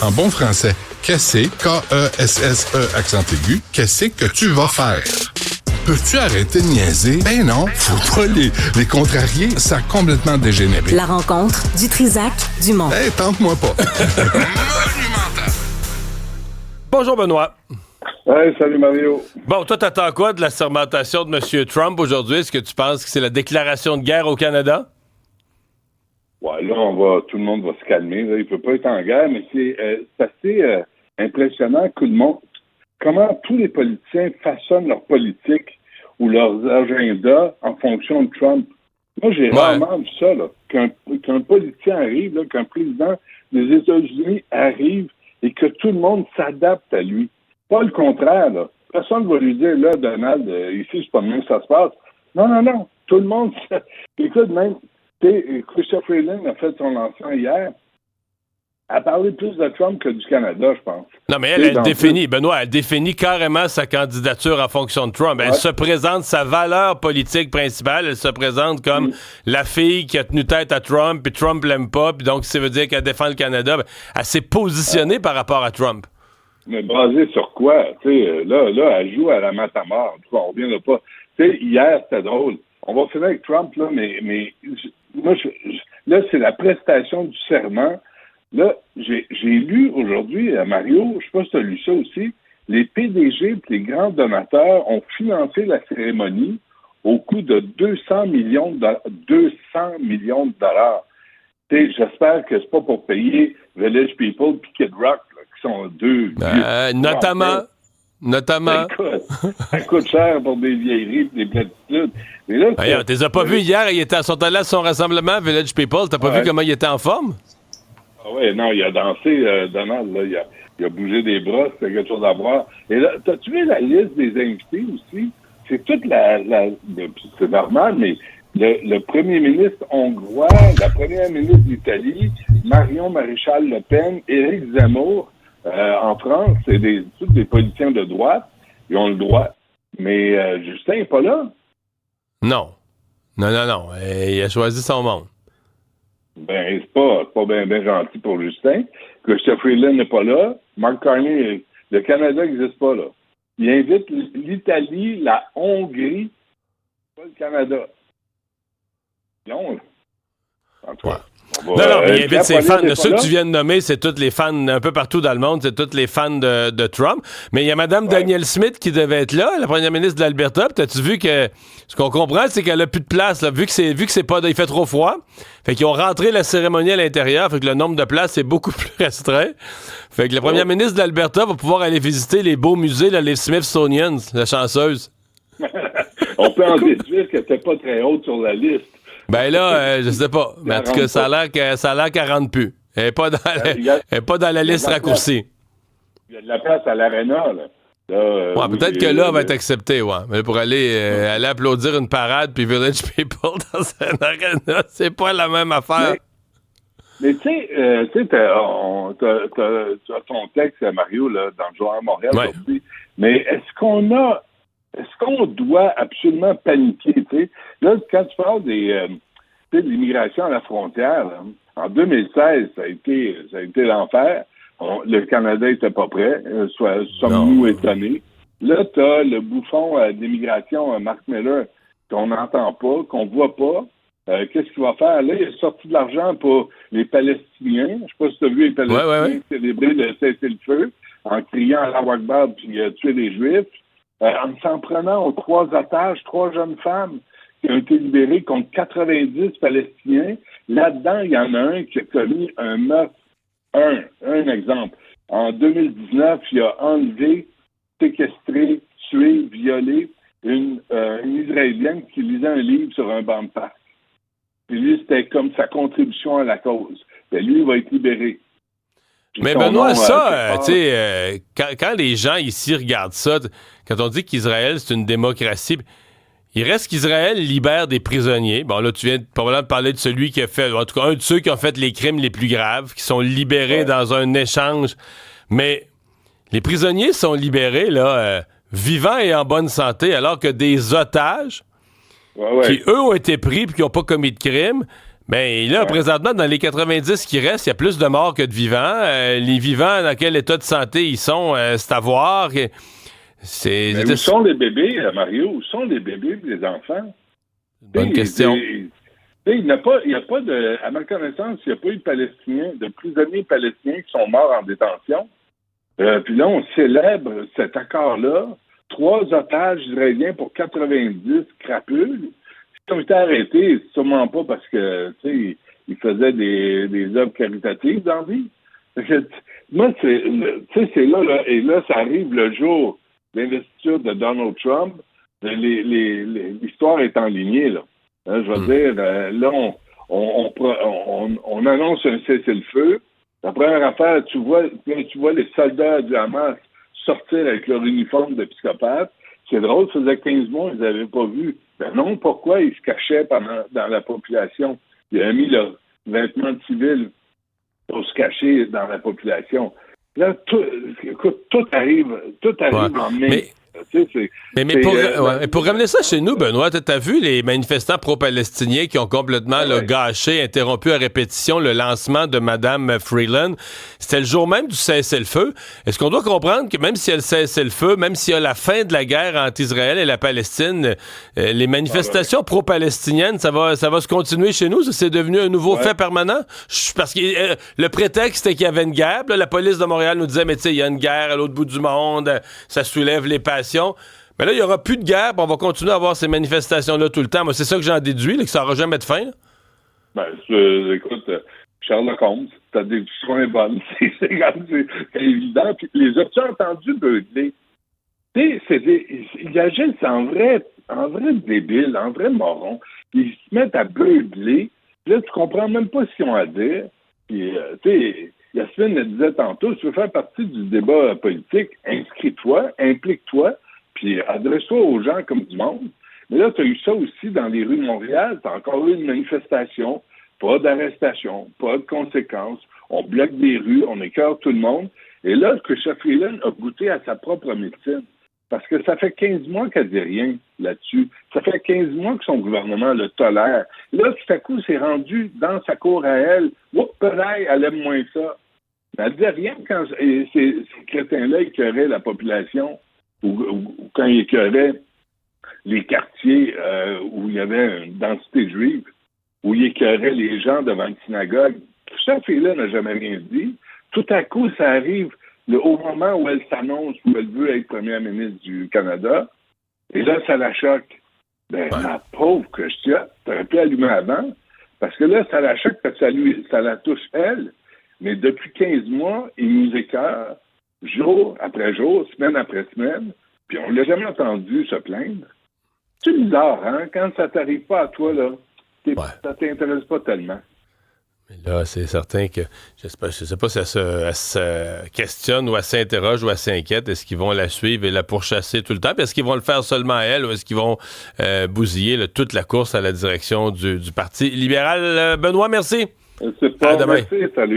En bon français, qu'est-ce K-E-S-S-E accent aigu, qu'est-ce que tu vas faire? Peux-tu arrêter de niaiser? Ben non, faut pas les contrarier, ça a complètement dégénéré. La rencontre du Trisac du Mont. Hey, tente-moi pas. Monumental. Bonjour Benoît. Hey, salut Mario. Bon, toi, t'attends quoi de la sermentation de M. Trump aujourd'hui? Est-ce que tu penses que c'est la déclaration de guerre au Canada? Ouais, là, tout le monde va se calmer. Là. Il peut pas être en guerre, mais c'est assez impressionnant comment tous les politiciens façonnent leur politique ou leurs agendas en fonction de Trump. Moi, j'ai rarement vu ça, là, qu'un politicien arrive, là, qu'un président des États-Unis arrive et que tout le monde s'adapte à lui. Pas le contraire, là. Personne ne va lui dire, là, Donald, ici, c'est pas bien que ça se passe. Non. Tout le monde... Écoute, même, Chrystia Freeland a fait son lancement hier. Elle a parlé plus de Trump que du Canada, je pense. Non, mais elle définit, Benoît, elle définit carrément sa candidature en fonction de Trump. Elle se présente, sa valeur politique principale, elle se présente comme la fille qui a tenu tête à Trump, puis Trump l'aime pas, puis donc ça veut dire qu'elle défend le Canada. Elle s'est positionnée par rapport à Trump. Mais basé sur quoi? Là, elle joue à la matamor. En tout cas, on reviendra pas. Hier, c'était drôle. On va finir avec Trump, là, mais là, c'est la prestation du serment. Là, j'ai lu aujourd'hui, Mario, je sais pas si tu as lu ça aussi, les PDG et les grands donateurs ont financé la cérémonie au coût de 200 millions de dollars. J'espère que c'est pas pour payer Village People et Kid Rock, là, qui sont deux... Notamment. Ça coûte cher pour des vieilleries et des platitudes. Mais là, t'es pas vu hier, ils sont allés à son rassemblement, Village People, t'as pas vu comment il était en forme? Ah oui, non, il a dansé, Donald, là, il a bougé des bras, c'était quelque chose à voir. Et là, t'as-tu vu la liste des invités aussi? C'est toute c'est normal, mais le premier ministre hongrois, la première ministre d'Italie, Marion Maréchal Le Pen, Éric Zemmour, en France, c'est tous des politiciens de droite, ils ont le droit. Mais Justin n'est pas là. Non. Il a choisi son monde. Ben, c'est pas bien gentil pour Justin. Chrystia Freeland n'est pas là. Mark Carney, le Canada n'existe pas là. Il invite l'Italie, la Hongrie, pas le Canada. Non, en tout cas. Non, mais il invite ses fans. Ceux que tu viens de nommer, c'est tous les fans un peu partout dans le monde, c'est tous les fans de Trump. Mais il y a Mme Danielle Smith qui devait être là, la première ministre de l'Alberta. Puis t'as-tu vu que ce qu'on comprend, c'est qu'elle a plus de place, là, vu que c'est pas, il fait trop froid. Fait qu'ils ont rentré la cérémonie à l'intérieur, fait que le nombre de places est beaucoup plus restreint. Fait que la première ministre de l'Alberta va pouvoir aller visiter les beaux musées, là, les Smithsonian, la chanceuse. On peut en déduire qu'elle n'était pas très haute sur la liste. Ben là, je sais pas. Mais en tout cas, ça a l'air qu'elle rentre plus. Elle n'est pas dans la liste raccourcie. Il y a de la place à l'aréna, là. Peut-être que là, elle va être acceptée, ouais. Mais pour aller applaudir une parade puis Village People dans un aréna, c'est pas la même affaire. Mais tu sais, tu as ton texte, Mario, là, dans le Journal Montréal aujourd'hui. Mais est-ce qu'on doit absolument paniquer, tu sais? Là, quand tu parles de l'immigration à la frontière, là, en 2016, ça a été l'enfer. Le Canada n'était pas prêt. Sommes-nous étonnés? Là, tu as le bouffon d'immigration, Mark Miller, qu'on n'entend pas, qu'on voit pas. Qu'est-ce qu'il va faire? Là, il a sorti de l'argent pour les Palestiniens. Je sais pas si tu as vu les Palestiniens célébrer le cessez-le-feu en criant à la Akbar puis tuer les Juifs. En s'en prenant aux 3 otages, 3 jeunes femmes qui ont été libérées contre 90 Palestiniens. Là-dedans, il y en a un qui a commis un meurtre. Un exemple. En 2019, il a enlevé, séquestré, tué, violé une Israélienne qui lisait un livre sur un banc de parc. Puis lui, c'était comme sa contribution à la cause. Ben, lui, il va être libéré. Mais Benoît, tu sais, quand les gens ici regardent ça, quand on dit qu'Israël, c'est une démocratie, il reste qu'Israël libère des prisonniers. Bon, là, tu viens probablement de parler de celui qui a fait, en tout cas, un de ceux qui ont fait les crimes les plus graves, qui sont libérés dans un échange. Mais les prisonniers sont libérés, là, vivants et en bonne santé, alors que des otages qui, eux, ont été pris et qui n'ont pas commis de crime, Ben là, présentement, dans les 90 qui restent, il y a plus de morts que de vivants. Les vivants, dans quel état de santé ils sont, c'est à voir. Où sont les bébés, Mario? Où sont les bébés et les enfants? Bonne question. Il n'y a pas de, à ma connaissance, il n'y a pas eu de prisonniers palestiniens qui sont morts en détention. Puis là, on célèbre cet accord-là. 3 otages israéliens pour 90 crapules. Ils ont été arrêtés, sûrement pas parce que, tu sais, ils faisaient des œuvres caritatives dans la vie. Moi, c'est là, et là, ça arrive le jour de l'investiture de Donald Trump. L'histoire est enlignée, là. Je veux dire, là, on annonce un cessez-le-feu. La première affaire, tu vois les soldats du Hamas sortir avec leur uniforme de psychopathe. C'est drôle, ça faisait 15 mois, ils n'avaient pas vu. Ben non, pourquoi ils se cachaient dans la population? Ils avaient mis leurs vêtements de civil pour se cacher dans la population. Là, tout arrive en mai. Mais pour ramener ça chez nous, Benoît, t'as vu les manifestants pro-palestiniens qui ont complètement gâché, interrompu à répétition le lancement de Mme Freeland. C'était le jour même du cessez-le-feu. Est-ce qu'on doit comprendre que même s'il y a le cessez-le-feu, même s'il y a la fin de la guerre entre Israël et la Palestine, les manifestations pro-palestiniennes, ça va se continuer chez nous? C'est devenu un nouveau fait permanent? Parce que le prétexte était qu'il y avait une guerre. Là, la police de Montréal nous disait, mais tu sais, il y a une guerre à l'autre bout du monde, ça soulève les passions. Mais là, il n'y aura plus de guerre, on va continuer à avoir ces manifestations-là tout le temps. Moi, c'est ça que j'en déduis, là, que ça n'aura jamais de fin. Écoute, Sherlock Holmes, ta déduction est bonne. C'est évident. Puis, les as-tu entendus beugler? Ils agissent en vrai débile, en vrai moron. Ils se mettent à beugler. Puis là, tu comprends même pas ce qu'ils ont à dire. Puis, Yasmine le disait tantôt, si tu veux faire partie du débat politique, inscris-toi, implique-toi, puis adresse-toi aux gens comme du monde. Mais là, tu as eu ça aussi dans les rues de Montréal. Tu as encore eu une manifestation, pas d'arrestation, pas de conséquences. On bloque des rues, on écœure tout le monde. Et là, Chrystia Freeland a goûté à sa propre médecine. Parce que ça fait 15 mois qu'elle dit rien là-dessus. Ça fait 15 mois que son gouvernement le tolère. Là, tout à coup, c'est rendu dans sa cour à elle. Oups, elle aime moins ça. Elle ne dit rien quand ces crétins-là écœuraient la population ou quand ils écœuraient les quartiers où il y avait une densité juive, où ils écœuraient les gens devant une synagogue. Cette fille-là n'a jamais rien dit. Tout à coup, ça arrive au moment où elle s'annonce, où elle veut être première ministre du Canada, et là, ça la choque. Ma pauvre Chrystia, t'aurais pu allumer avant, parce que là, ça la choque parce que ça la touche elle, mais depuis 15 mois, il nous écœure, jour après jour, semaine après semaine, puis on l'a jamais entendu se plaindre. C'est bizarre, hein? Quand ça t'arrive pas à toi, là, ça t'intéresse pas tellement. Mais là, c'est certain que je sais pas si elle se questionne ou elle s'interroge ou elle s'inquiète. Est-ce qu'ils vont la suivre et la pourchasser tout le temps? Puis est-ce qu'ils vont le faire seulement à elle ou est-ce qu'ils vont bousiller toute la course à la direction du Parti libéral? Benoît, merci. C'est pas à demain. Merci, salut.